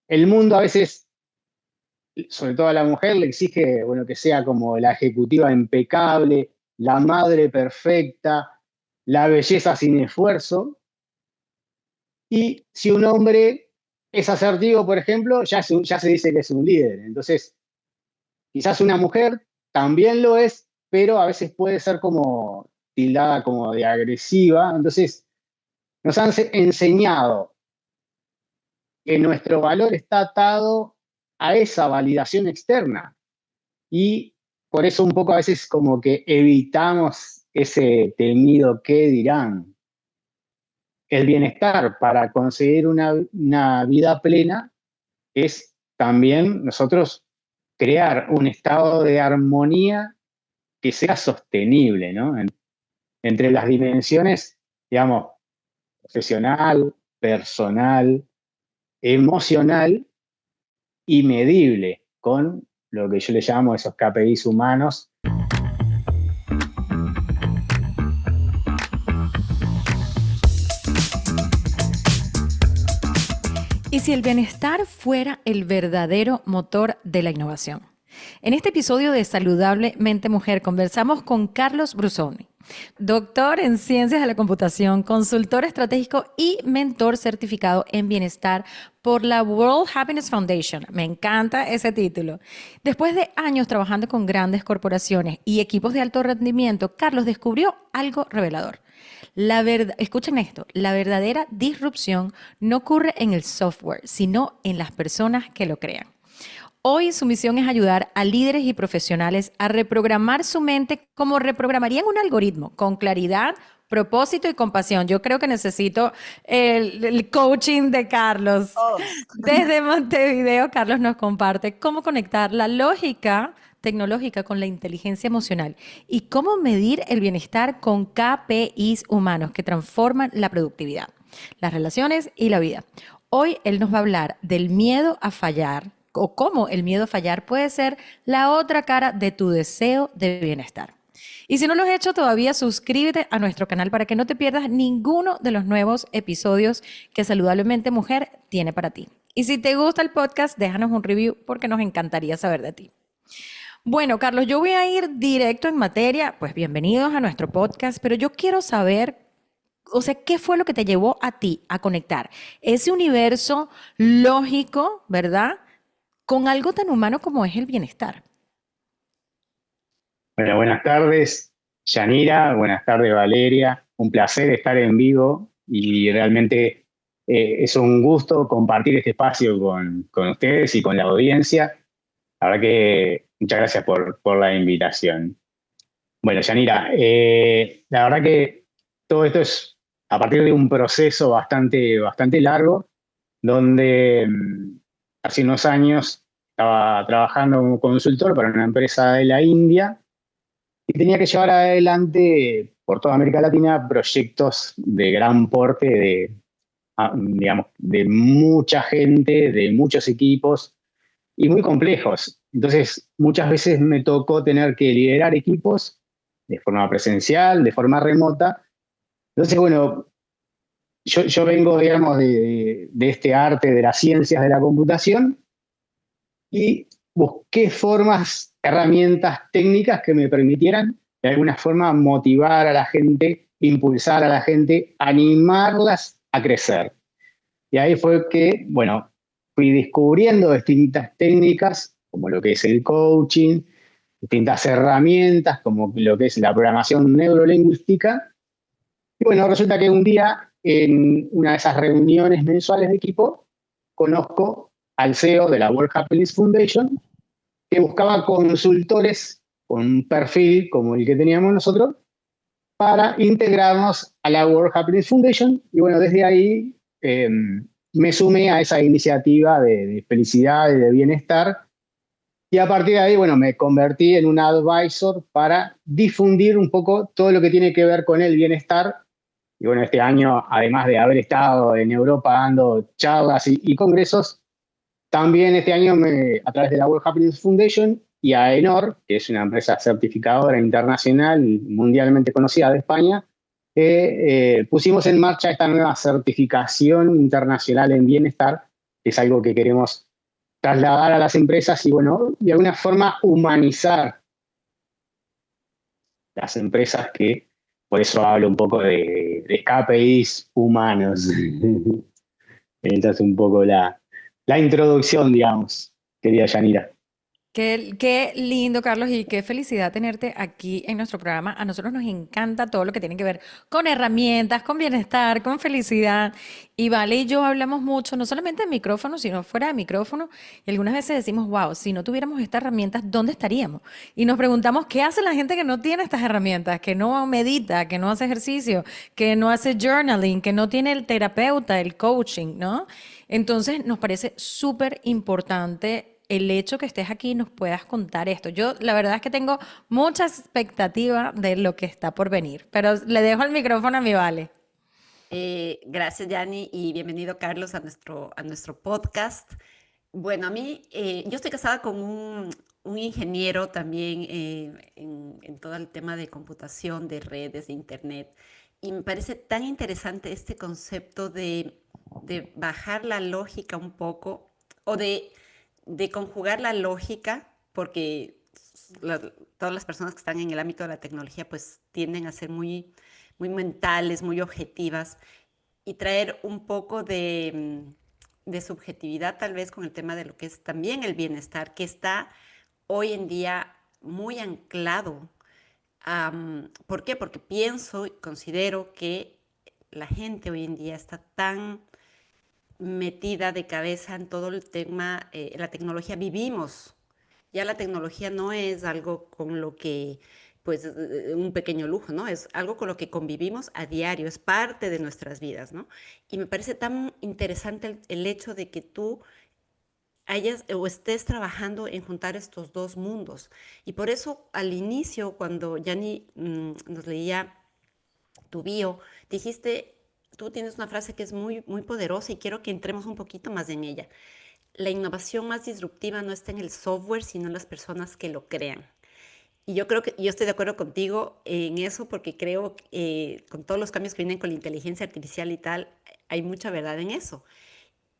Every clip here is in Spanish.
el mundo a veces, sobre todo a la mujer, le exige, bueno, que sea como la ejecutiva impecable, la madre perfecta, la belleza sin esfuerzo. Y si un hombre es asertivo, por ejemplo, ya se dice que es un líder. Entonces, quizás una mujer también lo es, pero a veces puede ser como tildada como de agresiva. Entonces, nos han enseñado que nuestro valor está atado a esa validación externa. Y por eso un poco a veces como que evitamos ese temido qué dirán. El bienestar para conseguir una vida plena es también nosotros crear un estado de armonía que sea sostenible, ¿no? Entre las dimensiones, digamos, profesional, personal, emocional y medible, con lo que yo le llamo esos KPIs humanos. ¿Y si el bienestar fuera el verdadero motor de la innovación? En este episodio de Saludablemente Mujer conversamos con Carlos Brusoni, doctor en Ciencias de la Computación, consultor estratégico y mentor certificado en bienestar por la World Happiness Foundation. Me encanta ese título. Después de años trabajando con grandes corporaciones y equipos de alto rendimiento, Carlos descubrió algo revelador. Escuchen esto, la verdadera disrupción no ocurre en el software, sino en las personas que lo crean. Hoy su misión es ayudar a líderes y profesionales a reprogramar su mente como reprogramarían un algoritmo, con claridad, propósito y compasión. Yo creo que necesito el coaching de Carlos. Oh. Desde Montevideo, Carlos nos comparte cómo conectar la lógica tecnológica con la inteligencia emocional y cómo medir el bienestar con KPIs humanos que transforman la productividad, las relaciones y la vida. Hoy él nos va a hablar del miedo a fallar o cómo el miedo a fallar puede ser la otra cara de tu deseo de bienestar. Y si no lo has hecho todavía, suscríbete a nuestro canal para que no te pierdas ninguno de los nuevos episodios que Saludablemente Mujer tiene para ti. Y si te gusta el podcast, déjanos un review porque nos encantaría saber de ti. Bueno, Carlos, yo voy a ir directo en materia. Pues bienvenidos a nuestro podcast, pero yo quiero saber, o sea, ¿qué fue lo que te llevó a ti a conectar ese universo lógico, ¿verdad?, con algo tan humano como es el bienestar? Bueno, buenas tardes, Yanira, buenas tardes, Valeria. Un placer estar en vivo y realmente es un gusto compartir este espacio con ustedes y con la audiencia. La verdad que muchas gracias por la invitación. Bueno, Yanira, la verdad que todo esto es a partir de un proceso bastante largo, donde hace unos años estaba trabajando como consultor para una empresa de la India y tenía que llevar adelante por toda América Latina proyectos de gran porte, digamos, de mucha gente, de muchos equipos y muy complejos. Entonces, muchas veces me tocó tener que liderar equipos de forma presencial, de forma remota. Entonces, bueno, yo vengo, digamos, de este arte de las ciencias de la computación y busqué formas, herramientas técnicas que me permitieran de alguna forma motivar a la gente, impulsar a la gente, animarlas a crecer. Y ahí fue que, bueno, fui descubriendo distintas técnicas, como lo que es el coaching, distintas herramientas, como lo que es la programación neurolingüística. Y bueno, resulta que un día, en una de esas reuniones mensuales de equipo, conozco al CEO de la World Happiness Foundation, que buscaba consultores con un perfil como el que teníamos nosotros para integrarnos a la World Happiness Foundation. Y bueno, desde ahí me sumé a esa iniciativa de felicidad y de bienestar. Y a partir de ahí, bueno, me convertí en un advisor para difundir un poco todo lo que tiene que ver con el bienestar. Y bueno, este año, además de haber estado en Europa dando charlas y congresos, también este año, a través de la World Happiness Foundation y AENOR, que es una empresa certificadora internacional mundialmente conocida de España, pusimos en marcha esta nueva certificación internacional en bienestar es algo que queremos trasladar a las empresas y, bueno, de alguna forma humanizar las empresas que, por eso hablo un poco de KPIs humanos. Esa es un poco la introducción, digamos, querida Yanira. Qué lindo, Carlos, y qué felicidad tenerte aquí en nuestro programa. A nosotros nos encanta todo lo que tiene que ver con herramientas, con bienestar, con felicidad. Y Vale y yo hablamos mucho, no solamente en micrófono, sino fuera de micrófono. Y algunas veces decimos, wow, si no tuviéramos estas herramientas, ¿dónde estaríamos? Y nos preguntamos, ¿qué hace la gente que no tiene estas herramientas, que no medita, que no hace ejercicio, que no hace journaling, que no tiene el terapeuta, el coaching, ¿no? Entonces, nos parece súper importante el hecho que estés aquí y nos puedas contar esto. Yo la verdad es que tengo mucha expectativa de lo que está por venir, pero le dejo el micrófono a mi Vale. Gracias, Yanni, y bienvenido, Carlos, a nuestro podcast. Bueno, a mí, yo estoy casada con un ingeniero también en todo el tema de computación, de redes, de internet, y me parece tan interesante este concepto de bajar la lógica un poco, o de conjugar la lógica, porque todas las personas que están en el ámbito de la tecnología pues tienden a ser muy mentales, muy objetivas, y traer un poco de subjetividad tal vez con el tema de lo que es también el bienestar, que está hoy en día muy anclado. ¿Por qué? Porque pienso y considero que la gente hoy en día está tan metida de cabeza en todo el tema, la tecnología. Vivimos, ya la tecnología no es algo con lo que, pues, un pequeño lujo, ¿no? Es algo con lo que convivimos a diario, es parte de nuestras vidas, ¿no? Y me parece tan interesante el hecho de que tú hayas o estés trabajando en juntar estos dos mundos. Y por eso al inicio, cuando Yanni nos leía tu bio, dijiste, tú tienes una frase que es muy poderosa y quiero que entremos un poquito más en ella. La innovación más disruptiva no está en el software, sino en las personas que lo crean. Y yo creo que yo estoy de acuerdo contigo en eso porque creo que con todos los cambios que vienen con la inteligencia artificial y tal, hay mucha verdad en eso.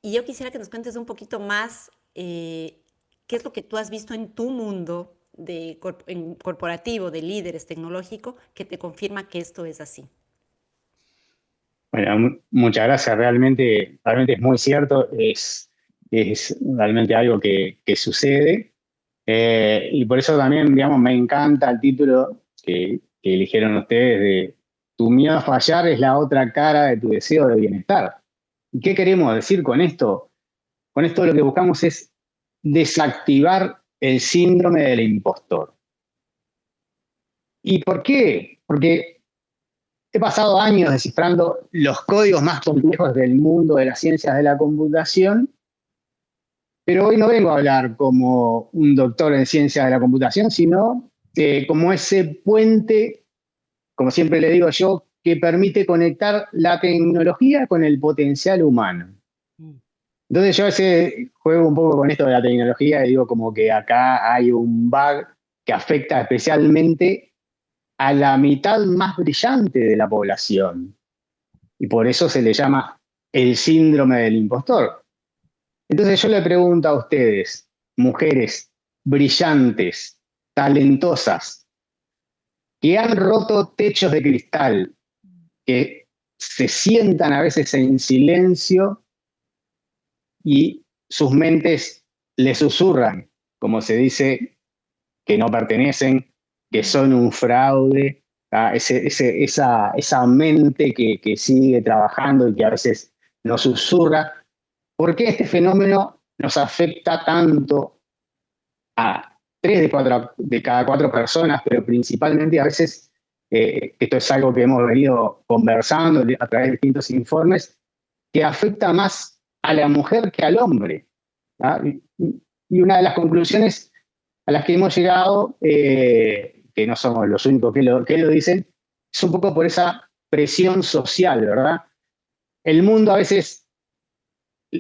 Y yo quisiera que nos cuentes un poquito más qué es lo que tú has visto en tu mundo en corporativo, de líderes tecnológico, que te confirma que esto es así. Bueno, muchas gracias. Realmente es muy cierto. Es realmente algo que sucede. Y por eso también, digamos, me encanta el título que eligieron ustedes de Tu miedo a fallar es la otra cara de tu deseo de bienestar. ¿Y qué queremos decir con esto? Con esto lo que buscamos es desactivar el síndrome del impostor. ¿Y por qué? Porque he pasado años descifrando los códigos más complejos del mundo de las ciencias de la computación, pero hoy no vengo a hablar como un doctor en ciencias de la computación, sino como ese puente, como siempre le digo yo, que permite conectar la tecnología con el potencial humano. Entonces yo a veces juego un poco con esto de la tecnología y digo como que acá hay un bug que afecta especialmente a la mitad más brillante de la población. Y por eso se le llama el síndrome del impostor. Entonces yo le pregunto a ustedes, mujeres brillantes, talentosas, que han roto techos de cristal, que se sientan a veces en silencio y sus mentes les susurran, como se dice, que no pertenecen, que son un fraude, esa mente que sigue trabajando y que a veces nos susurra. ¿Por qué este fenómeno nos afecta tanto a 3 de cada 4 personas, pero principalmente a veces, esto es algo que hemos venido conversando a través de distintos informes, que afecta más a la mujer que al hombre? ¿Ah? Y una de las conclusiones a las que hemos llegado, que no somos los únicos que lo dicen, es un poco por esa presión social, ¿verdad? El mundo a veces,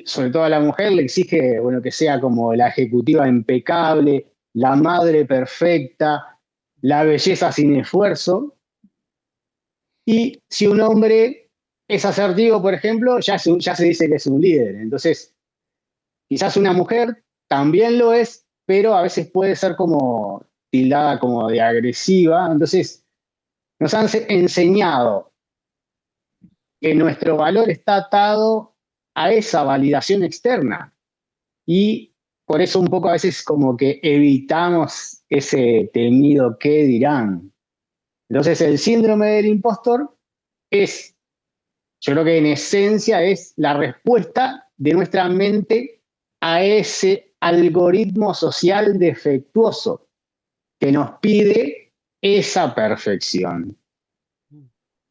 sobre todo a la mujer, le exige, bueno, que sea como la ejecutiva impecable, la madre perfecta, la belleza sin esfuerzo. Y si un hombre es asertivo, por ejemplo, ya se dice que es un líder. Entonces, Quizás una mujer también lo es, pero a veces puede ser como tildada como de agresiva. Entonces, nos han enseñado que nuestro valor está atado a esa validación externa y por eso un poco a veces como que evitamos ese temido qué dirán. Entonces, el síndrome del impostor es, yo creo que en esencia es la respuesta de nuestra mente a ese algoritmo social defectuoso que nos pide esa perfección.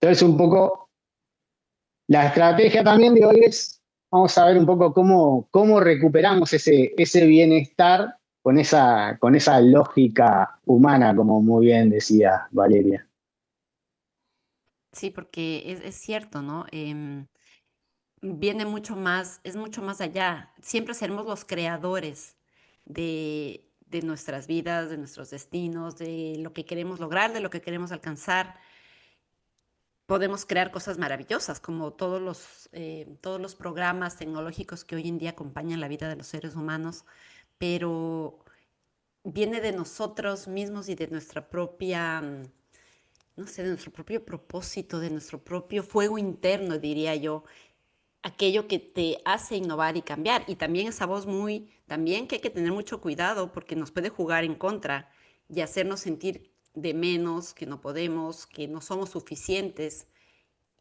Entonces, un poco la estrategia también de hoy es, vamos a ver un poco cómo recuperamos ese bienestar con esa lógica humana, como muy bien decía Valeria. Sí, porque es cierto, ¿no? Viene mucho más, es mucho más allá. Siempre seremos los creadores de nuestras vidas, de nuestros destinos, de lo que queremos lograr, de lo que queremos alcanzar. Podemos crear cosas maravillosas, como todos los programas tecnológicos que hoy en día acompañan la vida de los seres humanos, pero viene de nosotros mismos y de nuestra propia, no sé, de nuestro propio propósito, de nuestro propio fuego interno, diría yo, aquello que te hace innovar y cambiar. Y también esa voz también que hay que tener mucho cuidado porque nos puede jugar en contra y hacernos sentir de menos, que no podemos, que no somos suficientes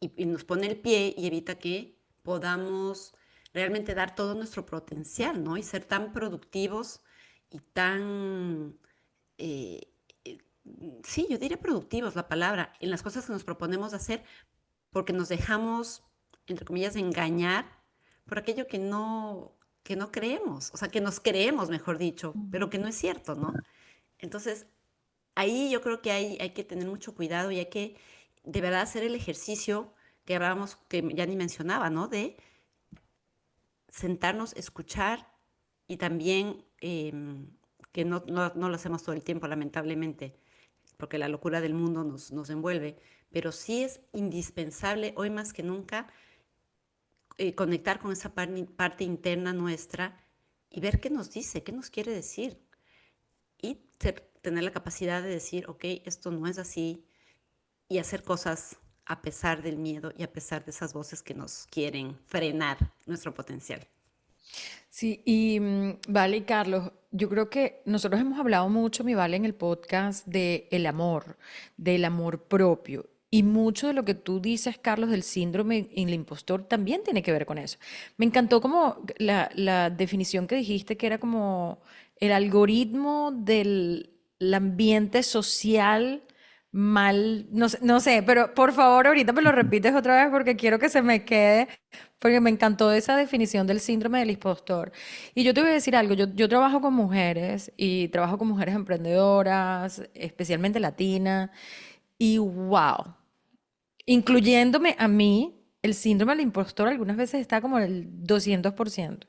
y nos pone el pie y evita que podamos realmente dar todo nuestro potencial, ¿no? Y ser tan productivos y tan, eh, eh, sí, yo diría productivos la palabra, en las cosas que nos proponemos hacer porque nos dejamos, entre comillas, engañar por aquello que no creemos, o sea, que nos creemos, mejor dicho, pero que no es cierto, ¿no? Entonces, ahí yo creo que hay que tener mucho cuidado y hay que de verdad hacer el ejercicio que hablábamos, que ya ni mencionaba, ¿no? De sentarnos, escuchar y también que no lo hacemos todo el tiempo, lamentablemente, porque la locura del mundo nos envuelve, pero sí es indispensable hoy más que nunca conectar con esa parte interna nuestra y ver qué nos dice, qué nos quiere decir y tener la capacidad de decir, ok, esto no es así y hacer cosas a pesar del miedo y a pesar de esas voces que nos quieren frenar nuestro potencial. Sí, y Vale y Carlos, yo creo que nosotros hemos hablado mucho, mi Vale, en el podcast de el amor, del amor propio. Y mucho de lo que tú dices, Carlos, del síndrome en el impostor también tiene que ver con eso. Me encantó como la definición que dijiste, que era como el algoritmo del el ambiente social mal, no sé, pero por favor ahorita me lo repites otra vez porque quiero que se me quede porque me encantó esa definición del síndrome del impostor. Y yo te voy a decir algo, yo trabajo con mujeres y trabajo con mujeres emprendedoras, especialmente latinas, y wow, incluyéndome a mí, el síndrome del impostor algunas veces está como en el 200%.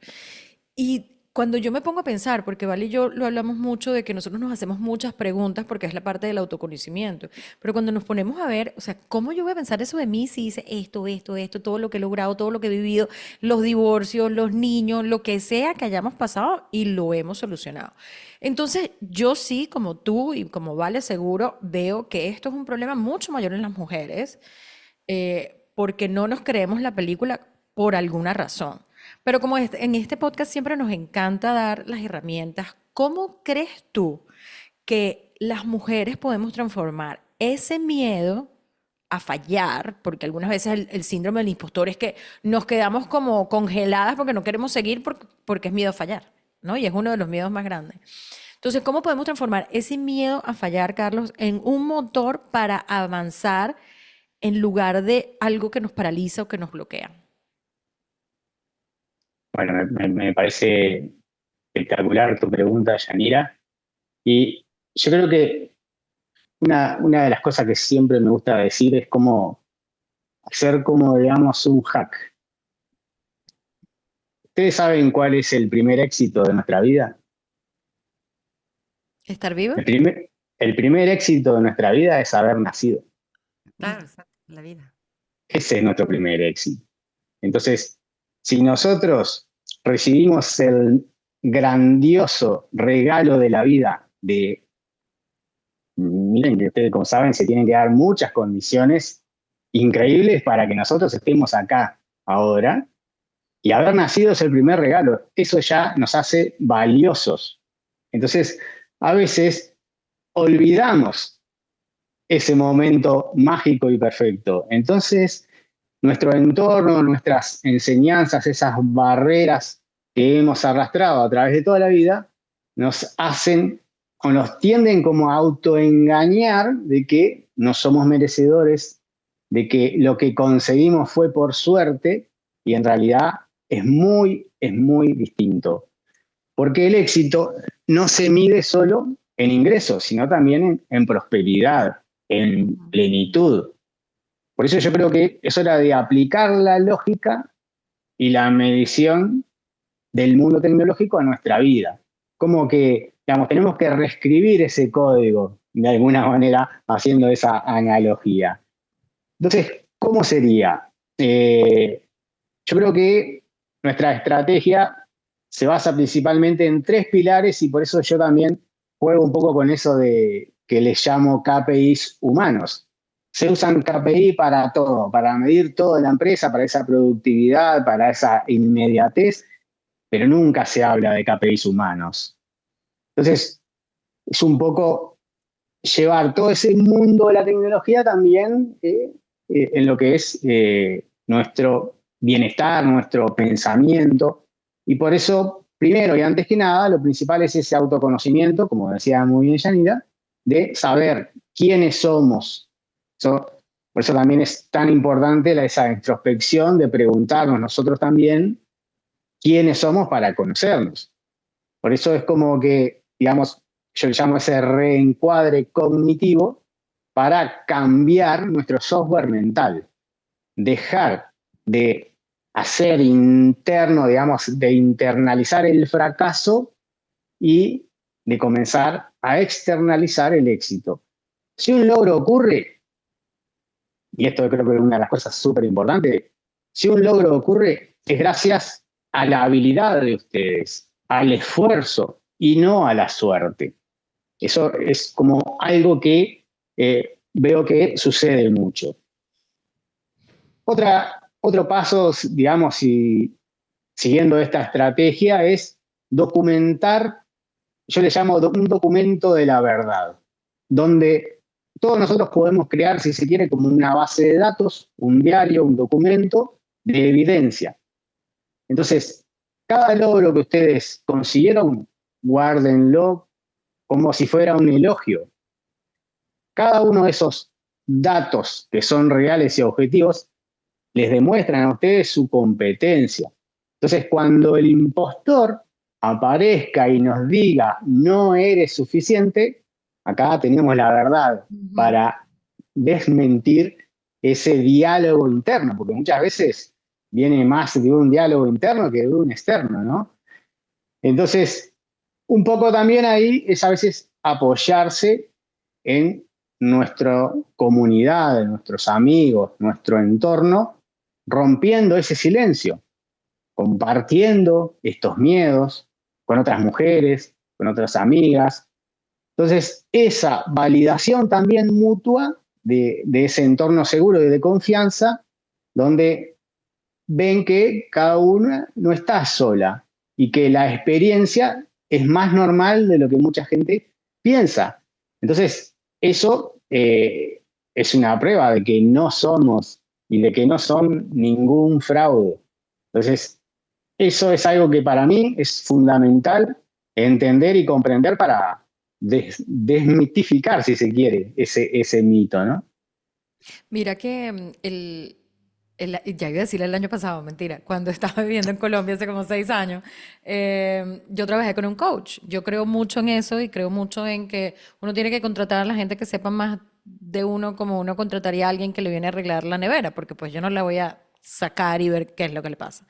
Y cuando yo me pongo a pensar, porque Vale y yo lo hablamos mucho de que nosotros nos hacemos muchas preguntas porque es la parte del autoconocimiento, pero cuando nos ponemos a ver, o sea, ¿cómo yo voy a pensar eso de mí si hice esto, todo lo que he logrado, todo lo que he vivido, los divorcios, los niños, lo que sea que hayamos pasado y lo hemos solucionado? Entonces, yo sí, como tú y como Vale seguro, veo que esto es un problema mucho mayor en las mujeres porque no nos creemos la película por alguna razón. Pero como en este podcast siempre nos encanta dar las herramientas, ¿cómo crees tú que las mujeres podemos transformar ese miedo a fallar? Porque algunas veces el síndrome del impostor es que nos quedamos como congeladas porque no queremos seguir porque es miedo a fallar, ¿no? Y es uno de los miedos más grandes. Entonces, ¿cómo podemos transformar ese miedo a fallar, Carlos, en un motor para avanzar en lugar de algo que nos paraliza o que nos bloquea? Bueno, me parece espectacular tu pregunta, Yanira. Y yo creo que una de las cosas que siempre me gusta decir es cómo hacer como, digamos, un hack. ¿Ustedes saben cuál es el primer éxito de nuestra vida? ¿Estar vivo? El primer éxito de nuestra vida es haber nacido. Mm. Claro, exacto, la vida. Ese es nuestro primer éxito. Entonces, si nosotros recibimos el grandioso regalo de la vida de, miren que ustedes como saben, se tienen que dar muchas condiciones increíbles para que nosotros estemos acá ahora. Y haber nacido es el primer regalo. Eso ya nos hace valiosos. Entonces, a veces olvidamos ese momento mágico y perfecto. Entonces, nuestro entorno, nuestras enseñanzas, esas barreras que hemos arrastrado a través de toda la vida, nos hacen o nos tienden como a autoengañar de que no somos merecedores, de que lo que conseguimos fue por suerte y en realidad es muy distinto. Porque el éxito no se mide solo en ingresos, sino también en prosperidad, en plenitud. Por eso yo creo que es hora de aplicar la lógica y la medición del mundo tecnológico a nuestra vida. Como que, digamos, tenemos que reescribir ese código de alguna manera haciendo esa analogía. Entonces, ¿cómo sería? Yo creo que nuestra estrategia se basa principalmente en 3 pilares y por eso yo también juego un poco con eso de que les llamo KPIs humanos. Se usan KPI para todo, para medir todo en la empresa, para esa productividad, para esa inmediatez, pero nunca se habla de KPIs humanos. Entonces, es un poco llevar todo ese mundo de la tecnología también en lo que es nuestro bienestar, nuestro pensamiento. Y por eso, primero y antes que nada, lo principal es ese autoconocimiento, como decía muy bien Yanira, de saber quiénes somos. Por eso también es tan importante esa introspección de preguntarnos nosotros también quiénes somos para conocernos. Por eso es como que, digamos, yo le llamo ese reencuadre cognitivo para cambiar nuestro software mental, dejar de hacer interno, digamos, de internalizar el fracaso y de comenzar a externalizar el éxito. Si un logro ocurre, y esto creo que es una de las cosas súper importantes, si un logro ocurre es gracias a la habilidad de ustedes, al esfuerzo y no a la suerte. Eso es como algo que veo que sucede mucho. Otro paso, digamos, siguiendo esta estrategia, es documentar, yo le llamo un documento de la verdad, donde todos nosotros podemos crear, si se quiere, como una base de datos, un diario, un documento de evidencia. Entonces, cada logro que ustedes consiguieron, guárdenlo como si fuera un elogio. Cada uno de esos datos que son reales y objetivos les demuestran a ustedes su competencia. Entonces, cuando el impostor aparezca y nos diga no eres suficiente, acá tenemos la verdad para desmentir ese diálogo interno, porque muchas veces viene más de un diálogo interno que de un externo, ¿no? Entonces, un poco también ahí es a veces apoyarse en nuestra comunidad, en nuestros amigos, nuestro entorno, rompiendo ese silencio, compartiendo estos miedos con otras mujeres, con otras amigas. Entonces, esa validación también mutua de ese entorno seguro y de confianza, donde ven que cada una no está sola y que la experiencia es más normal de lo que mucha gente piensa. Entonces, eso es una prueba de que no somos y de que no son ningún fraude. Entonces, eso es algo que para mí es fundamental entender y comprender para desmitificar, si se quiere, ese mito, ¿no? Mira que ya iba a decir el año pasado, mentira, cuando estaba viviendo en Colombia hace como 6 años, yo trabajé con un coach. Yo creo mucho en eso y creo mucho en que uno tiene que contratar a la gente que sepa más de uno como uno contrataría a alguien que le viene a arreglar la nevera, porque pues yo no la voy a sacar y ver qué es lo que le pasa.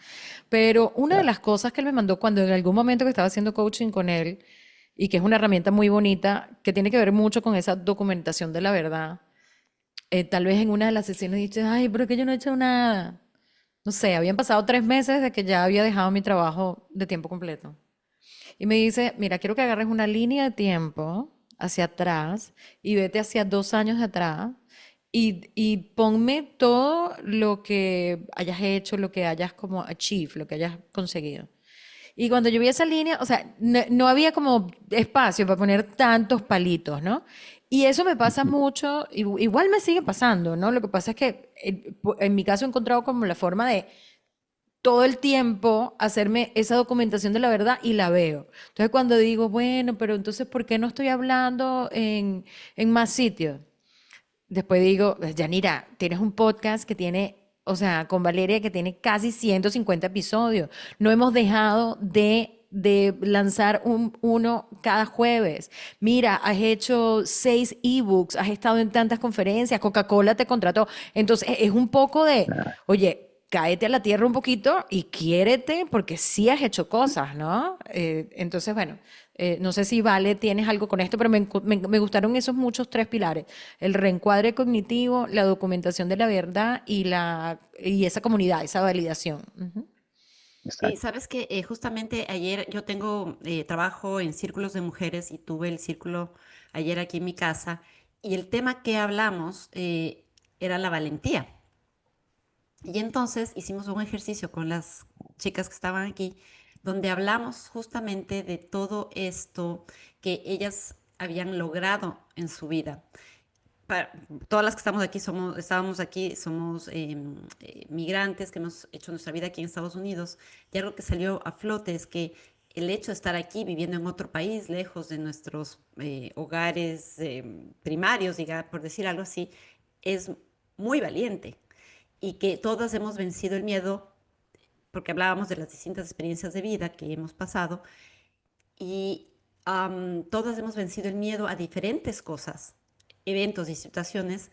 Pero una de Claro. las cosas que él me mandó cuando en algún momento que estaba haciendo coaching con él, y que es una herramienta muy bonita, que tiene que ver mucho con esa documentación de la verdad, tal vez en una de las sesiones dices, ay, pero es que yo no he hecho nada. no sé, habían pasado 3 meses de que ya había dejado mi trabajo de tiempo completo. Y me dice, mira, quiero que agarres una línea de tiempo hacia atrás y vete hacia 2 años de atrás y ponme todo lo que hayas hecho, lo que hayas como achieve, lo que hayas conseguido. Y cuando yo vi esa línea, o sea, no había como espacio para poner tantos palitos, ¿no? Y eso me pasa mucho, igual me sigue pasando, ¿no? Lo que pasa es que en mi caso he encontrado como la forma de todo el tiempo hacerme esa documentación de la verdad y la veo. Entonces cuando digo, bueno, pero entonces, ¿por qué no estoy hablando en más sitios? Después digo, Yanira, tienes un podcast que tiene, o sea, con Valeria, que tiene casi 150 episodios. No hemos dejado de lanzar uno cada jueves. Mira, has hecho 6 ebooks, has estado en tantas conferencias, Coca-Cola te contrató. Entonces, es un poco de, oye, cáete a la tierra un poquito y quiérete porque sí has hecho cosas, ¿no? Entonces, bueno, no sé si Vale tienes algo con esto, pero me gustaron esos muchos 3 pilares: el reencuadre cognitivo, la documentación de la verdad y esa comunidad, esa validación. Ujú. Y Exacto. sabes que justamente ayer yo tengo trabajo en círculos de mujeres y tuve el círculo ayer aquí en mi casa y el tema que hablamos era la valentía. Y entonces hicimos un ejercicio con las chicas que estaban aquí, donde hablamos justamente de todo esto que ellas habían logrado en su vida. Pa- Todas las que estamos aquí estábamos aquí, somos migrantes que hemos hecho nuestra vida aquí en Estados Unidos. Y algo que salió a flote es que el hecho de estar aquí, viviendo en otro país, lejos de nuestros hogares primarios, por decir algo así, es muy valiente y que todas hemos vencido el miedo, porque hablábamos de las distintas experiencias de vida que hemos pasado, y todas hemos vencido el miedo a diferentes cosas, eventos y situaciones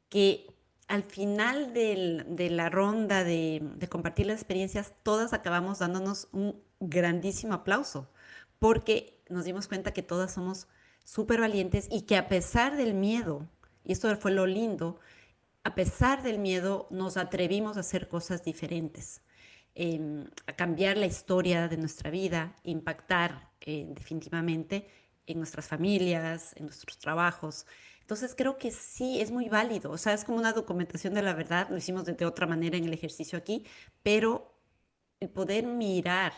que al final de la ronda de compartir las experiencias, todas acabamos dándonos un grandísimo aplauso, porque nos dimos cuenta que todas somos súper valientes y que a pesar del miedo, y esto fue lo lindo, a pesar del miedo, nos atrevimos a hacer cosas diferentes, a cambiar la historia de nuestra vida, impactar definitivamente en nuestras familias, en nuestros trabajos. Entonces creo que sí es muy válido, o sea, es como una documentación de la verdad, lo hicimos de otra manera en el ejercicio aquí, pero el poder mirar.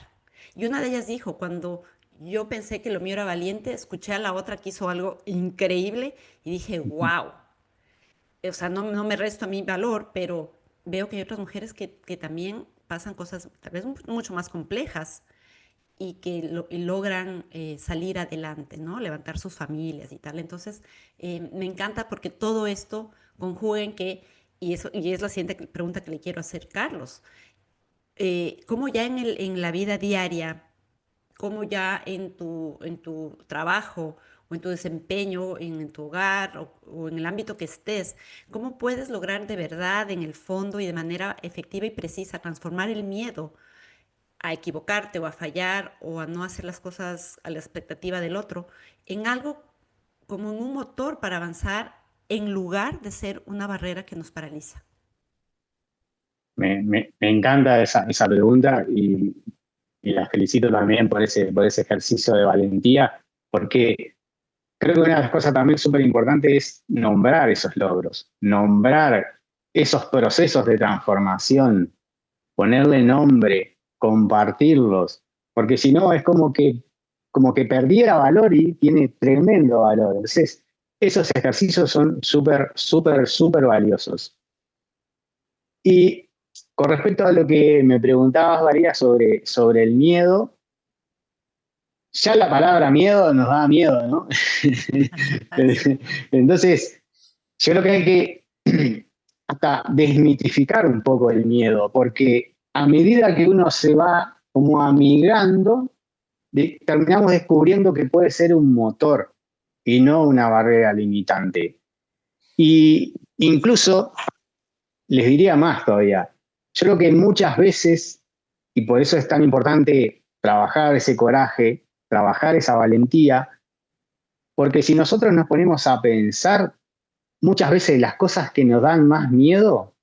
Y una de ellas dijo, cuando yo pensé que lo mío era valiente, escuché a la otra que hizo algo increíble y dije, wow, o sea, no me resto a mi valor, pero veo que hay otras mujeres que también pasan cosas tal vez mucho más complejas y que y logran salir adelante, ¿no? Levantar sus familias y tal. Entonces, me encanta porque todo esto conjuga en que, y es la siguiente pregunta que le quiero hacer, Carlos, ¿cómo ya en la vida diaria, cómo ya en tu trabajo o en tu desempeño, en tu hogar o en el ámbito que estés, cómo puedes lograr de verdad, en el fondo y de manera efectiva y precisa, transformar el miedo a equivocarte o a fallar o a no hacer las cosas a la expectativa del otro en algo como en un motor para avanzar en lugar de ser una barrera que nos paraliza? Me encanta esa pregunta y la felicito también por ese ejercicio de valentía, porque creo que una de las cosas también súper importantes es nombrar esos logros, nombrar esos procesos de transformación, ponerle nombre, compartirlos, porque si no es como que perdiera valor y tiene tremendo valor. Entonces, esos ejercicios son súper, súper, súper valiosos. Y con respecto a lo que me preguntabas, María, sobre el miedo, ya la palabra miedo nos da miedo, ¿no? Sí. Entonces, yo creo que hay que hasta desmitificar un poco el miedo, porque a medida que uno se va como amigando, terminamos descubriendo que puede ser un motor y no una barrera limitante. Y incluso les diría más todavía. Yo creo que muchas veces, y por eso es tan importante trabajar ese coraje, trabajar esa valentía, porque si nosotros nos ponemos a pensar, muchas veces las cosas que nos dan más miedo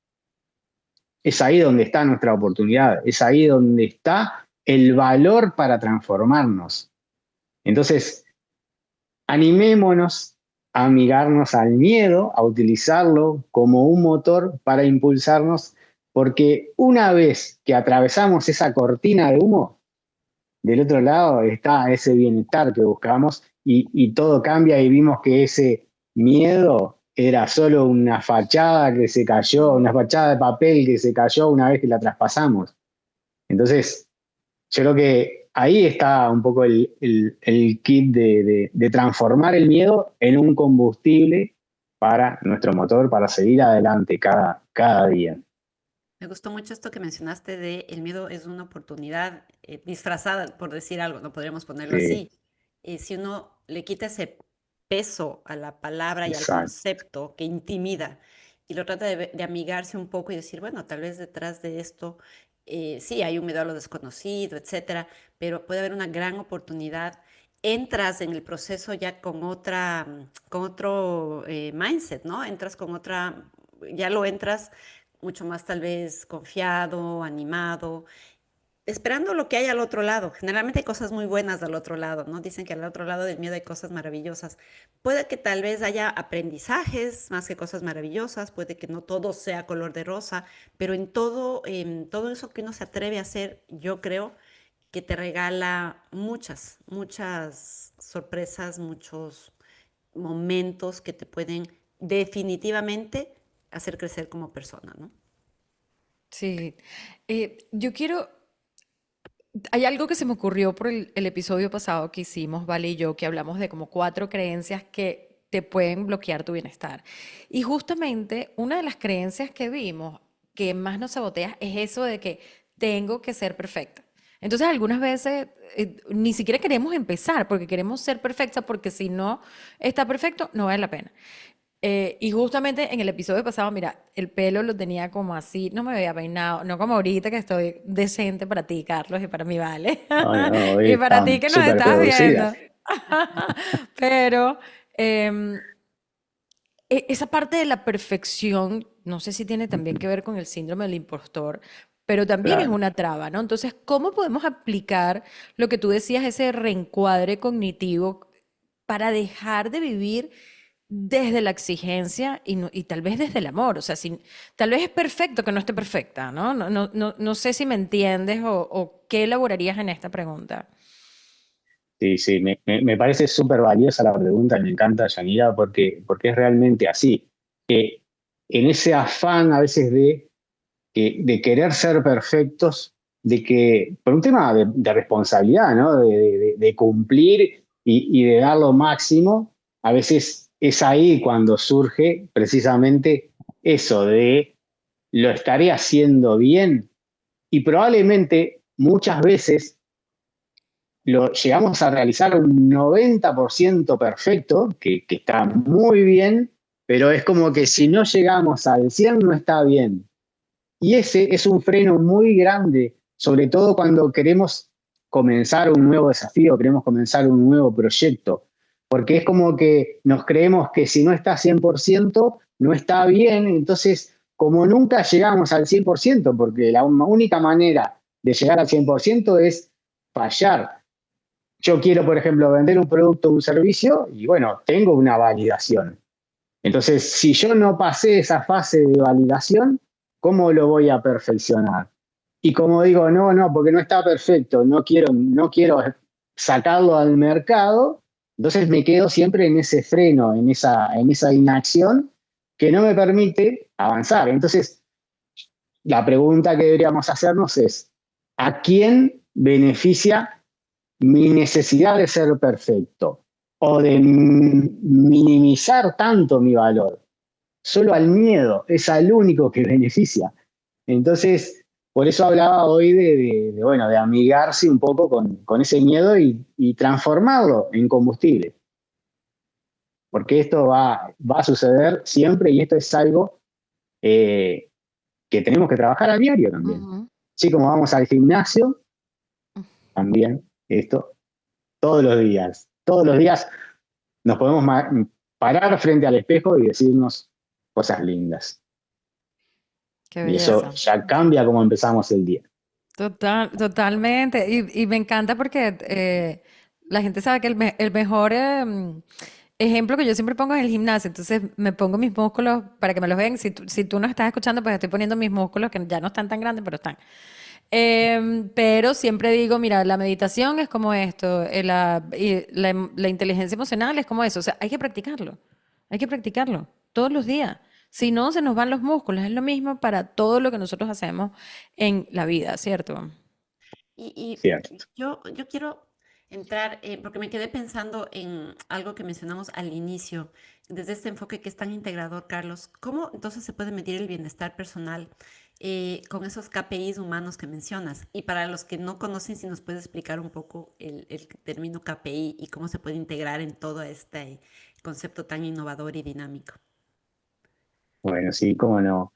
es ahí donde está nuestra oportunidad, es ahí donde está el valor para transformarnos. Entonces, animémonos a amigarnos al miedo, a utilizarlo como un motor para impulsarnos, porque una vez que atravesamos esa cortina de humo, del otro lado está ese bienestar que buscamos y todo cambia y vimos que ese miedo era solo una fachada que se cayó, una fachada de papel que se cayó una vez que la traspasamos. Entonces, yo creo que ahí está un poco el kit de transformar el miedo en un combustible para nuestro motor, para seguir adelante cada día. Me gustó mucho esto que mencionaste de el miedo es una oportunidad disfrazada, por decir algo, no podríamos ponerlo Sí, así. Si uno le quita ese peso a la palabra y al exacto. concepto que intimida y lo trata de amigarse un poco y decir, bueno, tal vez detrás de esto sí hay un miedo a lo desconocido, etcétera, pero puede haber una gran oportunidad. Entras en el proceso ya con otra, con otro mindset, ¿no? Entras con otra, ya lo entras mucho más tal vez confiado, animado, esperando lo que hay al otro lado. Generalmente hay cosas muy buenas al otro lado, ¿no? Dicen que al otro lado del miedo hay cosas maravillosas. Puede que tal vez haya aprendizajes más que cosas maravillosas, puede que no todo sea color de rosa, pero en todo eso que uno se atreve a hacer, yo creo que te regala muchas, muchas sorpresas, muchos momentos que te pueden definitivamente hacer crecer como persona, ¿no? Sí. Yo quiero, hay algo que se me ocurrió por el episodio pasado que hicimos, Vale y yo, que hablamos de como 4 creencias que te pueden bloquear tu bienestar. Y justamente una de las creencias que vimos que más nos sabotea es eso de que tengo que ser perfecta. Entonces, algunas veces ni siquiera queremos empezar porque queremos ser perfecta porque si no está perfecto, no vale la pena. Y justamente en el episodio pasado, mira, el pelo lo tenía como así, no me había peinado, no como ahorita que estoy decente para ti, Carlos, y para mí, vale. No, no, hoy Y para ti están que nos súper estás producidas. viendo. Pero em, esa parte de la perfección, no sé si tiene también que ver con el síndrome del impostor, pero también es Claro. una traba, ¿no? Entonces, ¿cómo podemos aplicar lo que tú decías, ese reencuadre cognitivo para dejar de vivir desde la exigencia y tal vez desde el amor? O sea, tal vez es perfecto que no esté perfecta, ¿no? No sé si me entiendes o qué elaborarías en esta pregunta. Sí, sí, me parece súper valiosa la pregunta, me encanta, Yanira, porque es realmente así. En ese afán a veces de querer ser perfectos, de que, por un tema de responsabilidad, ¿no? De cumplir y de dar lo máximo, a veces es ahí cuando surge precisamente eso de lo estaré haciendo bien y probablemente muchas veces lo llegamos a realizar un 90% perfecto, que está muy bien, pero es como que si no llegamos al 100 no está bien. Y ese es un freno muy grande, sobre todo cuando queremos comenzar un nuevo desafío, queremos comenzar un nuevo proyecto, porque es como que nos creemos que si no está 100% no está bien, entonces como nunca llegamos al 100%, porque la única manera de llegar al 100% es fallar. Yo quiero, por ejemplo, vender un producto o un servicio y bueno, tengo una validación. Entonces, si yo no pasé esa fase de validación, ¿cómo lo voy a perfeccionar? Y como digo, no, no, porque no está perfecto, no quiero sacarlo al mercado, entonces me quedo siempre en ese freno, en esa inacción que no me permite avanzar. Entonces, la pregunta que deberíamos hacernos es, ¿a quién beneficia mi necesidad de ser perfecto o de minimizar tanto mi valor? Solo al miedo, es al único que beneficia. Entonces, por eso hablaba hoy bueno, de amigarse un poco con ese miedo y transformarlo en combustible, porque esto va a suceder siempre y esto es algo eh, que tenemos que trabajar a diario también. Ujú. Así como vamos al gimnasio, también esto, todos los días nos podemos parar frente al espejo y decirnos cosas lindas. Qué Y eso belleza. ya cambia cómo empezamos el día. Totalmente. Y me encanta porque la gente sabe que el mejor ejemplo que yo siempre pongo es el gimnasio. Entonces me pongo mis músculos para que me los vean. Si tú no estás escuchando, pues estoy poniendo mis músculos que ya no están tan grandes, pero están. Pero siempre digo, mira, la meditación es como esto, la inteligencia emocional es como eso. O sea, hay que practicarlo todos los días. Si no, se nos van los músculos. Es lo mismo para todo lo que nosotros hacemos en la vida, ¿cierto? Y Cierto. yo quiero entrar, porque me quedé pensando en algo que mencionamos al inicio, desde este enfoque que es tan integrador, Carlos. ¿Cómo entonces se puede medir el bienestar personal con esos KPIs humanos que mencionas? Y para los que no conocen, si nos puedes explicar un poco el término KPI y cómo se puede integrar en todo este concepto tan innovador y dinámico. Bueno, sí, cómo no.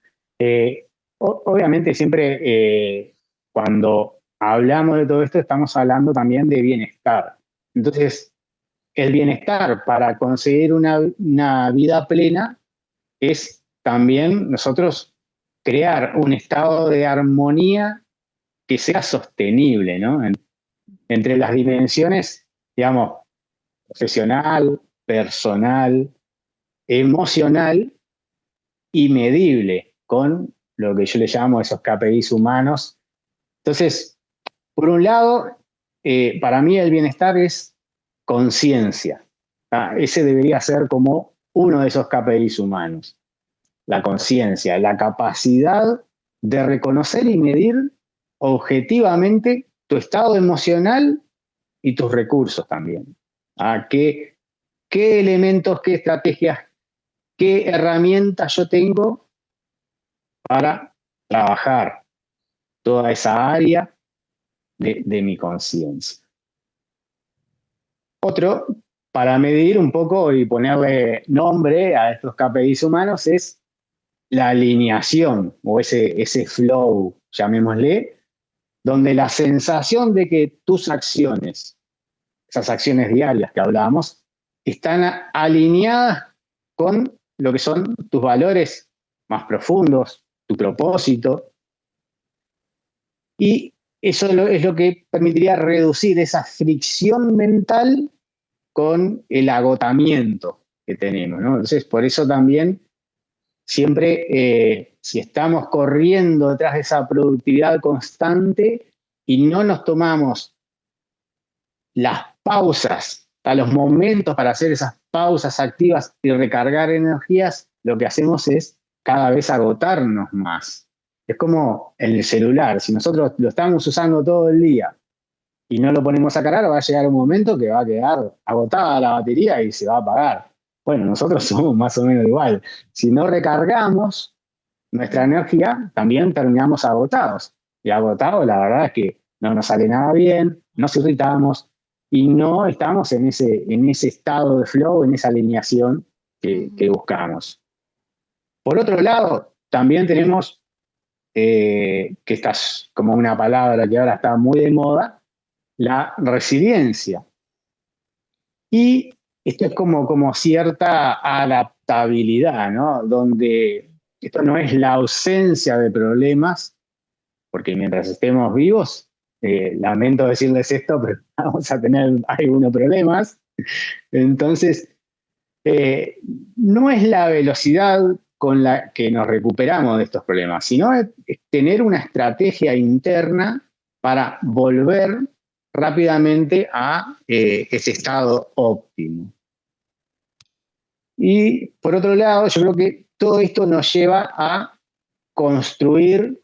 Obviamente siempre cuando hablamos de todo esto estamos hablando también de bienestar. Entonces, el bienestar para conseguir una vida plena es también nosotros crear un estado de armonía que sea sostenible, ¿no? Entre las dimensiones, digamos, profesional, personal, emocional y medible con lo que yo le llamo esos KPIs humanos. Entonces, por un lado, para mí el bienestar es conciencia. Ese debería ser como uno de esos KPIs humanos. La conciencia, la capacidad de reconocer y medir objetivamente tu estado emocional y tus recursos también. ¿Qué elementos, qué estrategias, qué herramientas yo tengo para trabajar toda esa área de mi conciencia? Otro, para medir un poco y ponerle nombre a estos KPIs humanos, es la alineación o ese flow, llamémosle, donde la sensación de que tus acciones, esas acciones diarias que hablábamos, están alineadas con lo que son tus valores más profundos, tu propósito, y eso es lo que permitiría reducir esa fricción mental con el agotamiento que tenemos, ¿no? Entonces, por eso también siempre, si estamos corriendo detrás de esa productividad constante y no nos tomamos las pausas, a los momentos para hacer esas pausas activas y recargar energías, lo que hacemos es cada vez agotarnos más. Es como el celular, si nosotros lo estamos usando todo el día y no lo ponemos a cargar, va a llegar un momento que va a quedar agotada la batería y se va a apagar. Bueno, nosotros somos más o menos igual. Si no recargamos nuestra energía, también terminamos agotados. Y agotados, la verdad es que no nos sale nada bien, nos irritamos y no estamos en ese estado de flow, en esa alineación que buscamos. Por otro lado, también tenemos, que esta es como una palabra que ahora está muy de moda, la resiliencia. Y esto es como cierta adaptabilidad, ¿no? Donde esto no es la ausencia de problemas, porque mientras estemos vivos, lamento decirles esto, pero vamos a tener algunos problemas. Entonces, no es la velocidad con la que nos recuperamos de estos problemas, sino es tener una estrategia interna para volver rápidamente a ese estado óptimo. Y por otro lado, yo creo que todo esto nos lleva a construir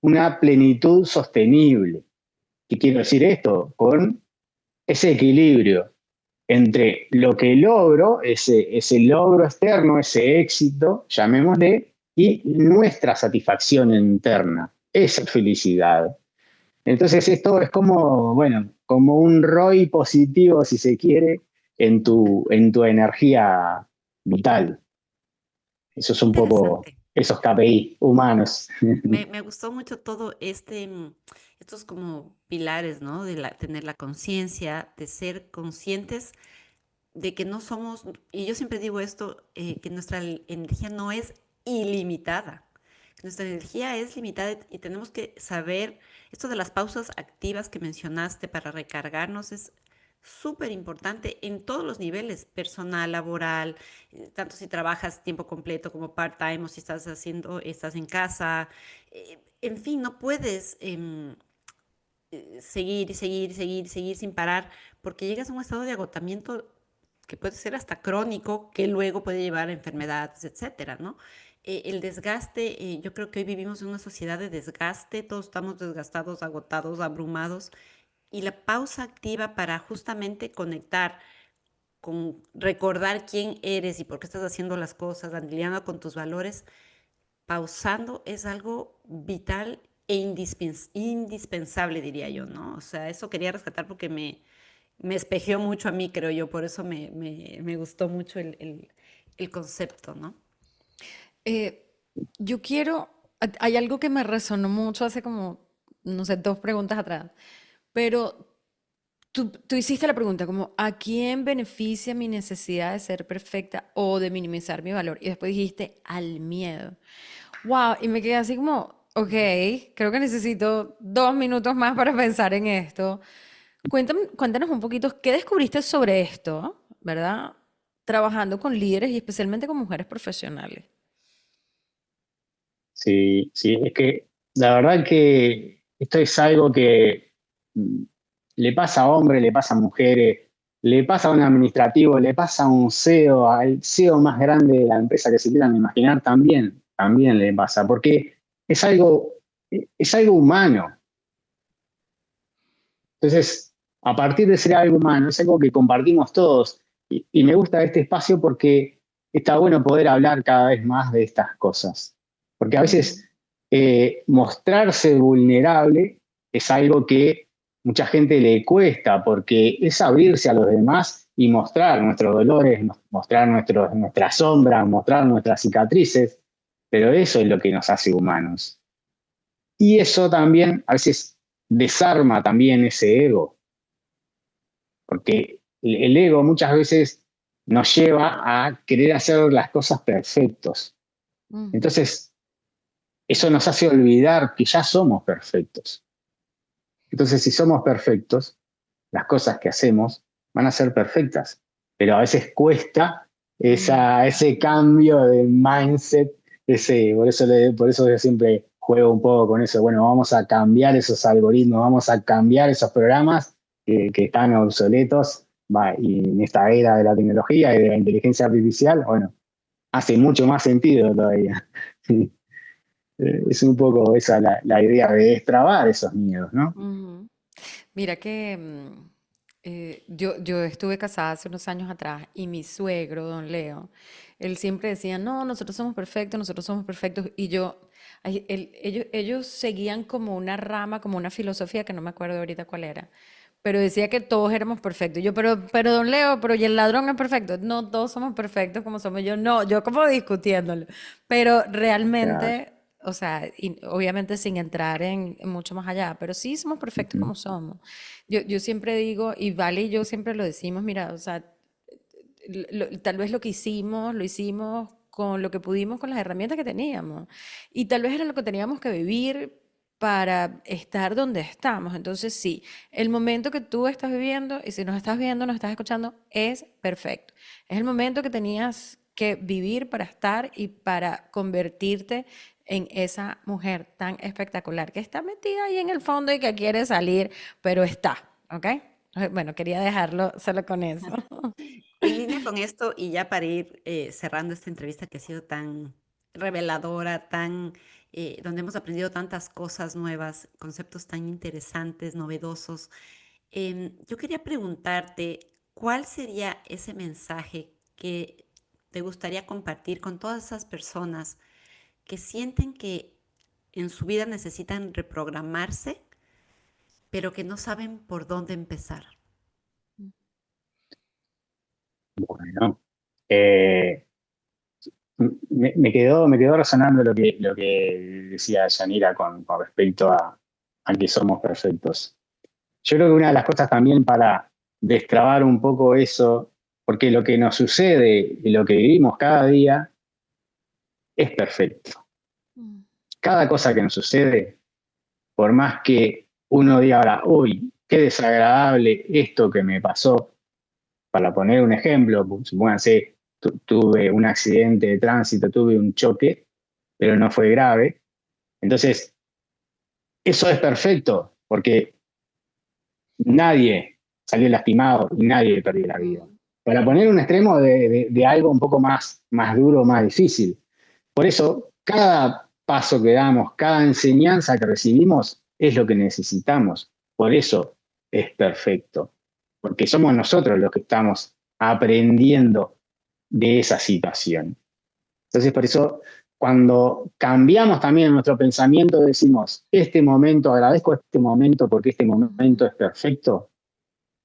una plenitud sostenible. ¿Qué quiero decir esto? Con ese equilibrio entre lo que logro, ese logro externo, ese éxito, llamémosle, y nuestra satisfacción interna, esa felicidad. Entonces esto es como, bueno, como un ROI positivo, si se quiere, en tu energía vital. Eso es Qué un poco interesante. esos KPI humanos. Me gustó mucho todo estos como pilares, ¿no? De tener la conciencia, de ser conscientes de que no somos, y yo siempre digo esto, que nuestra energía no es ilimitada, nuestra energía es limitada y tenemos que saber, esto de las pausas activas que mencionaste para recargarnos es súper importante en todos los niveles, personal, laboral, tanto si trabajas tiempo completo como part-time o si estás en casa, en fin, no puedes seguir y seguir, seguir, seguir sin parar, porque llegas a un estado de agotamiento que puede ser hasta crónico, que luego puede llevar a enfermedades, etcétera, ¿no? El desgaste, yo creo que hoy vivimos en una sociedad de desgaste, todos estamos desgastados, agotados, abrumados, y la pausa activa para justamente conectar con recordar quién eres y por qué estás haciendo las cosas, alineando con tus valores, pausando es algo vital e indispensable, diría yo, ¿no? O sea, eso quería rescatar porque me espejeó mucho a mí, creo yo, por eso me gustó mucho el concepto, ¿no? Eh, yo quiero, hay algo que me resonó mucho hace como, no sé, 2 preguntas atrás, pero tú hiciste la pregunta como, ¿a quién beneficia mi necesidad de ser perfecta o de minimizar mi valor? Y después dijiste, al miedo. Wow, y me quedé así como, ok, creo que necesito 2 minutos más para pensar en esto. Cuéntanos un poquito, ¿qué descubriste sobre esto, verdad? Trabajando con líderes y especialmente con mujeres profesionales. Sí, sí, es que la verdad que esto es algo que mm, le pasa a hombres, le pasa a mujeres, le pasa a un administrativo, le pasa a un CEO, al CEO más grande de la empresa que se quieran imaginar, también le pasa, porque es algo, es algo humano. Entonces, a partir de ser algo humano, es algo que compartimos todos. Y me gusta este espacio porque está bueno poder hablar cada vez más de estas cosas. Porque a Ujú, veces mostrarse vulnerable es algo que mucha gente le cuesta, porque es abrirse a los demás y mostrar nuestros dolores, mostrar nuestras sombras, mostrar nuestras cicatrices, pero eso es lo que nos hace humanos. Y eso también a veces desarma también ese ego, porque el ego muchas veces nos lleva a querer hacer las cosas perfectos. ujú, Entonces, eso nos hace olvidar que ya somos perfectos. Entonces, si somos perfectos, las cosas que hacemos van a ser perfectas, pero a veces cuesta ujú. ese cambio de mindset, por eso yo siempre juego un poco con eso, bueno, vamos a cambiar esos algoritmos, vamos a cambiar esos programas que están obsoletos, y en esta era de la tecnología y de la inteligencia artificial, bueno, hace mucho más sentido todavía. Es un poco esa la idea de destrabar esos miedos, ¿no? Ujú. Mira que yo estuve casada hace unos años atrás y mi suegro, don Leo, él siempre decía, no, nosotros somos perfectos. Y ellos seguían como una rama, como una filosofía que no me acuerdo ahorita cuál era, pero decía que todos éramos perfectos. Yo, pero don Leo, pero ¿y el ladrón es perfecto? No, todos somos perfectos como somos. Yo no, yo como discutiéndolo. Pero Claro. realmente, o sea, y obviamente sin entrar en mucho más allá, pero sí somos perfectos Ujú. como somos. Yo siempre digo, y Vale y yo siempre lo decimos, mira, o sea, tal vez lo que hicimos, lo hicimos con lo que pudimos, con las herramientas que teníamos. Y tal vez era lo que teníamos que vivir para estar donde estamos. Entonces, sí, el momento que tú estás viviendo, y si nos estás viendo, nos estás escuchando, es perfecto. Es el momento que tenías que vivir para estar y para convertirte en esa mujer tan espectacular que está metida ahí en el fondo y que quiere salir, pero está, ¿ok? Bueno, quería dejarlo solo con eso. En línea con esto, y ya para ir cerrando esta entrevista que ha sido tan reveladora, donde hemos aprendido tantas cosas nuevas, conceptos tan interesantes, novedosos, yo quería preguntarte, ¿cuál sería ese mensaje que te gustaría compartir con todas esas personas que sienten que en su vida necesitan reprogramarse, pero que no saben por dónde empezar? Bueno, eh, me quedó resonando lo que decía Yanira con respecto a que somos perfectos. Yo creo que una de las cosas también para destrabar un poco eso, porque lo que nos sucede y lo que vivimos cada día es perfecto. cada cosa que nos sucede, por más que uno diga ahora, uy, qué desagradable esto que me pasó, para poner un ejemplo, supónganse, tuve un accidente de tránsito, tuve un choque, pero no fue grave. Entonces, eso es perfecto, porque nadie salió lastimado y nadie perdió la vida. Para poner un extremo de algo un poco más duro, más difícil. Por eso, cada paso que damos, cada enseñanza que recibimos es lo que necesitamos. Por eso es perfecto, porque somos nosotros los que estamos aprendiendo de esa situación. Entonces, por eso, cuando cambiamos también nuestro pensamiento, decimos, este momento, agradezco este momento porque este momento es perfecto,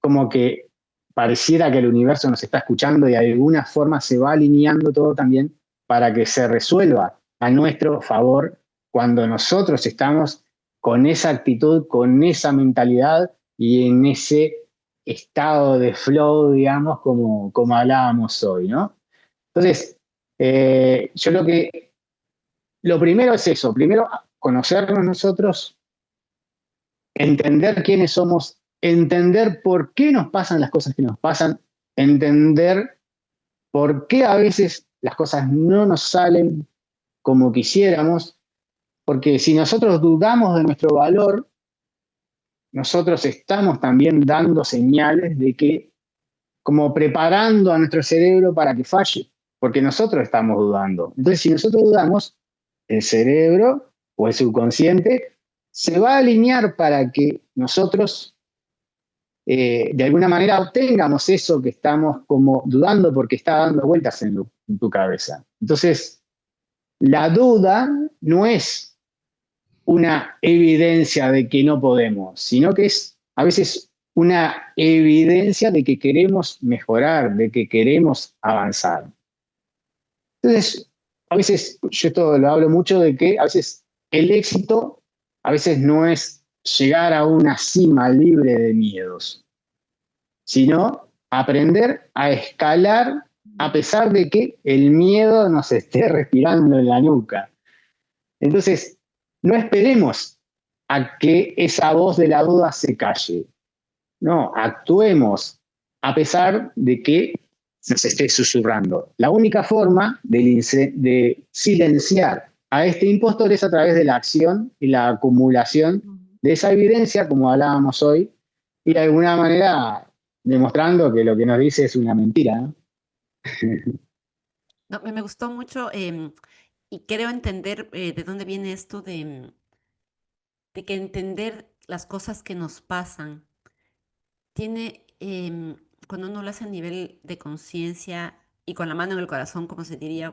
como que pareciera que el universo nos está escuchando y de alguna forma se va alineando todo también para que se resuelva a nuestro favor cuando nosotros estamos con esa actitud, con esa mentalidad y en ese estado de flow, digamos, como hablábamos hoy, ¿no? Entonces, yo lo primero es eso, primero conocernos nosotros, entender quiénes somos, entender por qué nos pasan las cosas que nos pasan, entender por qué a veces las cosas no nos salen como quisiéramos, porque si nosotros dudamos de nuestro valor, nosotros estamos también dando señales de que, como preparando a nuestro cerebro para que falle, porque nosotros estamos dudando. Entonces, si nosotros dudamos, el cerebro o el subconsciente se va a alinear para que nosotros de alguna manera obtengamos eso que estamos como dudando porque está dando vueltas en tu cabeza. Entonces, la duda no es una evidencia de que no podemos, sino que es a veces una evidencia de que queremos mejorar, de que queremos avanzar. Entonces, a veces, yo esto lo hablo mucho de que a veces el éxito a veces no es llegar a una cima libre de miedos, sino aprender a escalar a pesar de que el miedo nos esté respirando en la nuca. Entonces, no esperemos a que esa voz de la duda se calle. No, actuemos a pesar de que nos esté susurrando. La única forma de silenciar a este impostor es a través de la acción y la acumulación de esa evidencia, como hablábamos hoy, y de alguna manera demostrando que lo que nos dice es una mentira, ¿no? No, me gustó mucho y creo entender de dónde viene esto de que entender las cosas que nos pasan tiene, cuando uno lo hace a nivel de conciencia y con la mano en el corazón, como se diría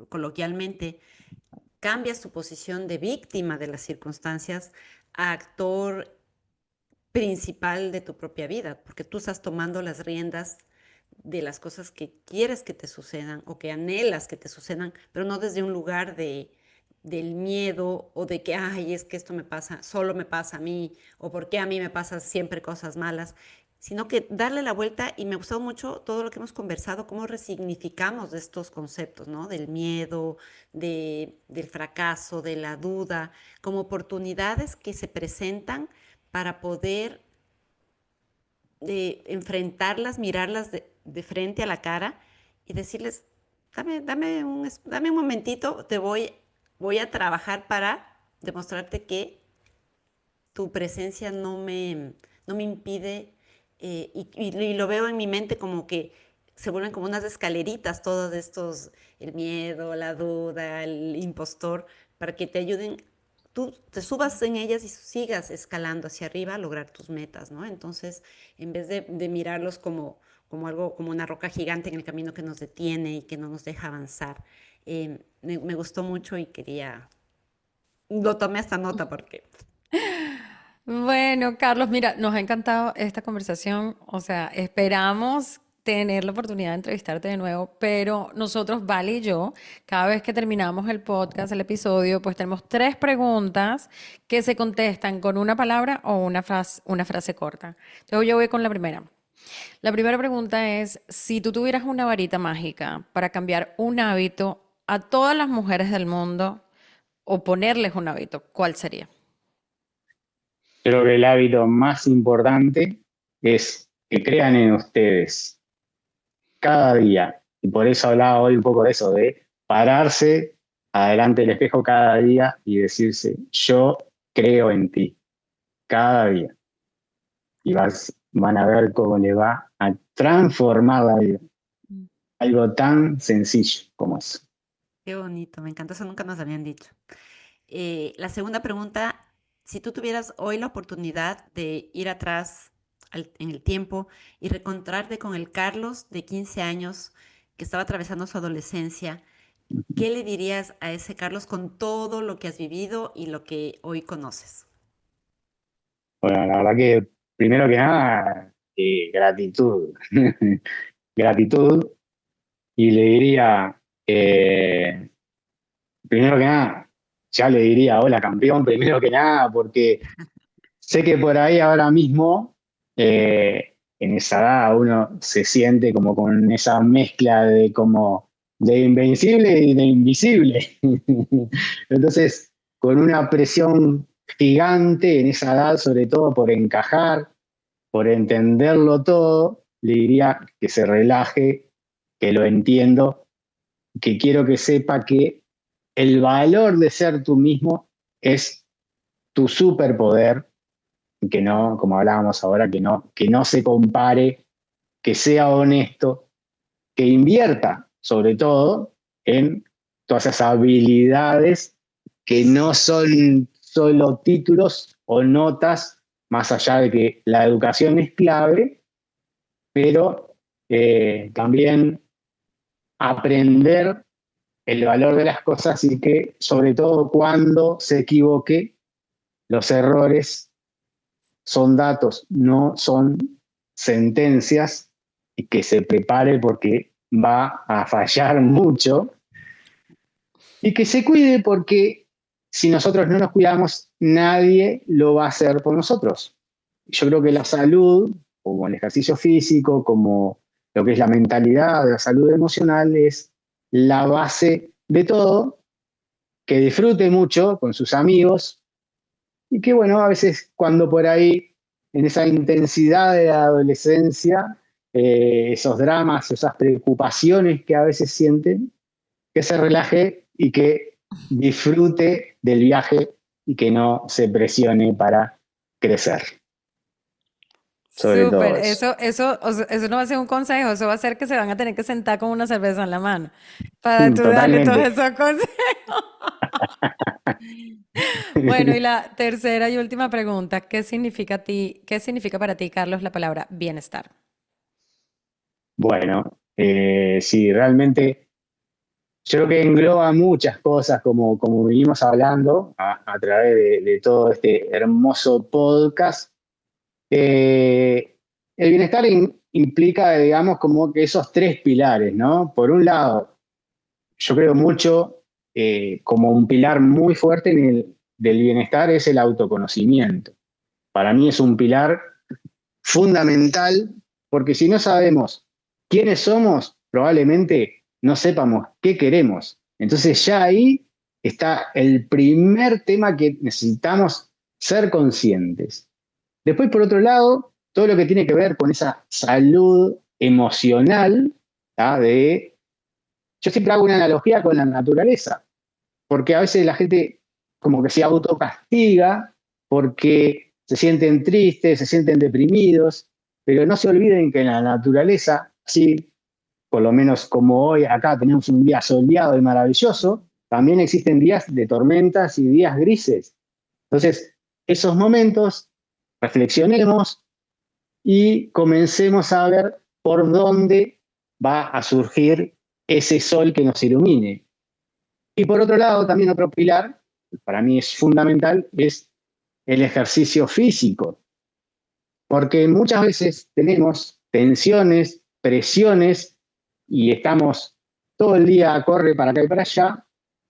coloquialmente, cambia su posición de víctima de las circunstancias a actor principal de tu propia vida, porque tú estás tomando las riendas de las cosas que quieres que te sucedan o que anhelas que te sucedan, pero no desde un lugar del miedo o de que, ay, es que esto me pasa, solo me pasa a mí, o por qué a mí me pasan siempre cosas malas, sino que darle la vuelta. Y me gustó mucho todo lo que hemos conversado, cómo resignificamos de estos conceptos, ¿no? Del miedo, del fracaso, de la duda, como oportunidades que se presentan para poder enfrentarlas, mirarlas de frente a la cara y decirles, dame un momentito, voy a trabajar para demostrarte que tu presencia no me impide, y lo veo en mi mente como que se vuelven como unas escaleritas todos estos, el miedo, la duda, el impostor, para que te ayuden, tú te subas en ellas y sigas escalando hacia arriba a lograr tus metas, ¿no? Entonces, en vez de mirarlos como algo, como una roca gigante en el camino que nos detiene y que no nos deja avanzar, me gustó mucho y lo tomé hasta nota porque Bueno, Carlos, mira, nos ha encantado esta conversación. O sea, esperamos tener la oportunidad de entrevistarte de nuevo, pero nosotros, Vale y yo, cada vez que terminamos el podcast, el episodio, pues tenemos 3 preguntas que se contestan con una palabra o una frase corta. Entonces yo voy con la primera. La primera pregunta es, si tú tuvieras una varita mágica para cambiar un hábito a todas las mujeres del mundo, o ponerles un hábito, ¿cuál sería? Creo que el hábito más importante es que crean en ustedes cada día. Y por eso hablaba hoy un poco de eso, de pararse adelante del espejo cada día y decirse, yo creo en ti, cada día. Y van a ver cómo le va a transformar la vida. Algo tan sencillo como eso. Qué bonito, me encantó, eso nunca nos habían dicho. La segunda pregunta, si tú tuvieras hoy la oportunidad de ir atrás en el tiempo y reencontrarte con el Carlos de 15 años que estaba atravesando su adolescencia, ¿qué le dirías a ese Carlos con todo lo que has vivido y lo que hoy conoces? Bueno, la verdad que primero que nada, gratitud. Gratitud. Y le diría, primero que nada, ya le diría, hola campeón, primero que nada, porque sé que por ahí ahora mismo, en esa edad, uno se siente como con esa mezcla de como de invencible y de invisible. Entonces, con una presión gigante en esa edad, sobre todo por encajar, por entenderlo todo, le diría que se relaje, que lo entiendo, que quiero que sepa que el valor de ser tú mismo es tu superpoder, que no, como hablábamos ahora, que no se compare, que sea honesto, que invierta sobre todo en todas esas habilidades que no son solo títulos o notas, más allá de que la educación es clave, pero también aprender el valor de las cosas y que, sobre todo cuando se equivoque, los errores son datos, no son sentencias, y que se prepare porque va a fallar mucho y que se cuide porque si nosotros no nos cuidamos, nadie lo va a hacer por nosotros. Yo creo que la salud, como el ejercicio físico, como lo que es la mentalidad, la salud emocional, es la base de todo, que disfrute mucho con sus amigos y que bueno, a veces cuando por ahí, en esa intensidad de la adolescencia, esos dramas, esas preocupaciones que a veces sienten, que se relaje y que disfrute del viaje y que no se presione para crecer, sobre Súper, todo eso. o sea, eso no va a ser un consejo, eso va a ser que se van a tener que sentar con una cerveza en la mano para tú darle todos Totalmente. esos consejos. Bueno, y la tercera y última pregunta, qué significa para ti, Carlos, la palabra bienestar? Bueno, sí, realmente yo creo que engloba muchas cosas como venimos hablando a través de todo este hermoso podcast. Eh, el bienestar implica, digamos, como que esos tres pilares, ¿no? Por un lado, yo creo mucho, como un pilar muy fuerte del bienestar es el autoconocimiento. Para mí es un pilar fundamental porque si no sabemos quiénes somos, probablemente no sepamos qué queremos. Entonces ya ahí está el primer tema que necesitamos ser conscientes. Después, por otro lado, todo lo que tiene que ver con esa salud emocional, ¿tá? Yo siempre hago una analogía con la naturaleza, porque a veces la gente como que se autocastiga porque se sienten tristes, se sienten deprimidos, pero no se olviden que en la naturaleza, sí, por lo menos como hoy acá tenemos un día soleado y maravilloso, también existen días de tormentas y días grises. Entonces, esos momentos, reflexionemos y comencemos a ver por dónde va a surgir ese sol que nos ilumine. Y por otro lado, también otro pilar, para mí es fundamental, es el ejercicio físico, porque muchas veces tenemos tensiones, presiones y estamos todo el día a correr para acá y para allá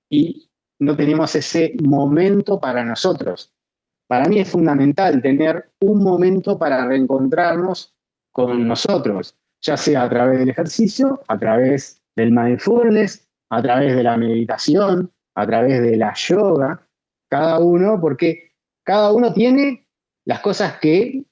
y no tenemos ese momento para nosotros. Para mí es fundamental tener un momento para reencontrarnos con nosotros, ya sea a través del ejercicio, a través del mindfulness, a través de la meditación, a través de la yoga, cada uno, porque cada uno tiene las cosas que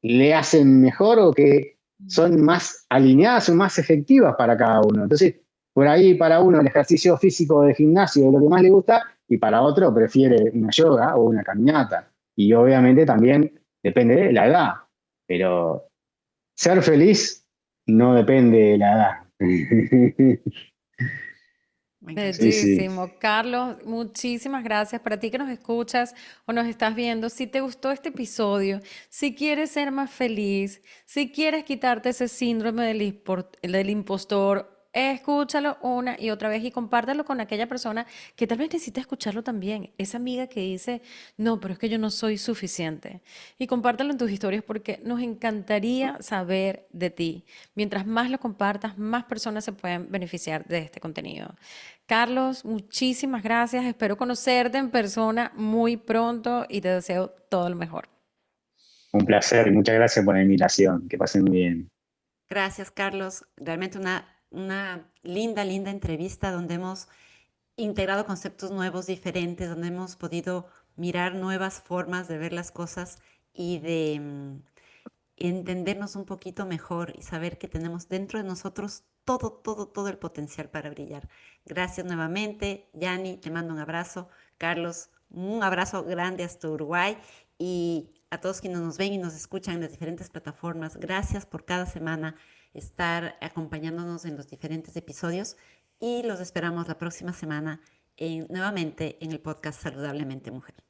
le hacen mejor o que son más alineadas o más efectivas para cada uno. Entonces, por ahí para uno el ejercicio físico de gimnasio es lo que más le gusta y para otro prefiere una yoga o una caminata. Y obviamente también depende de la edad, pero ser feliz no depende de la edad. Me encanta. Sí, sí. Bellísimo. Carlos, muchísimas gracias. Para ti que nos escuchas o nos estás viendo, si te gustó este episodio, si quieres ser más feliz, si quieres quitarte ese síndrome del impostor, escúchalo una y otra vez y compártelo con aquella persona que tal vez necesita escucharlo también. Esa amiga que dice, no, pero es que yo no soy suficiente. Y compártelo en tus historias porque nos encantaría saber de ti. Mientras más lo compartas, más personas se pueden beneficiar de este contenido. Carlos, muchísimas gracias. Espero conocerte en persona muy pronto y te deseo todo lo mejor. Un placer y muchas gracias por la invitación. Que pasen muy bien. Gracias, Carlos. Realmente una linda, linda entrevista donde hemos integrado conceptos nuevos, diferentes, donde hemos podido mirar nuevas formas de ver las cosas y de entendernos un poquito mejor y saber que tenemos dentro de nosotros todo, todo, todo el potencial para brillar. Gracias nuevamente, Yani, te mando un abrazo. Carlos, un abrazo grande hasta Uruguay y a todos quienes nos ven y nos escuchan en las diferentes plataformas. Gracias por cada semana estar acompañándonos en los diferentes episodios y los esperamos la próxima semana nuevamente en el podcast Saludablemente Mujer.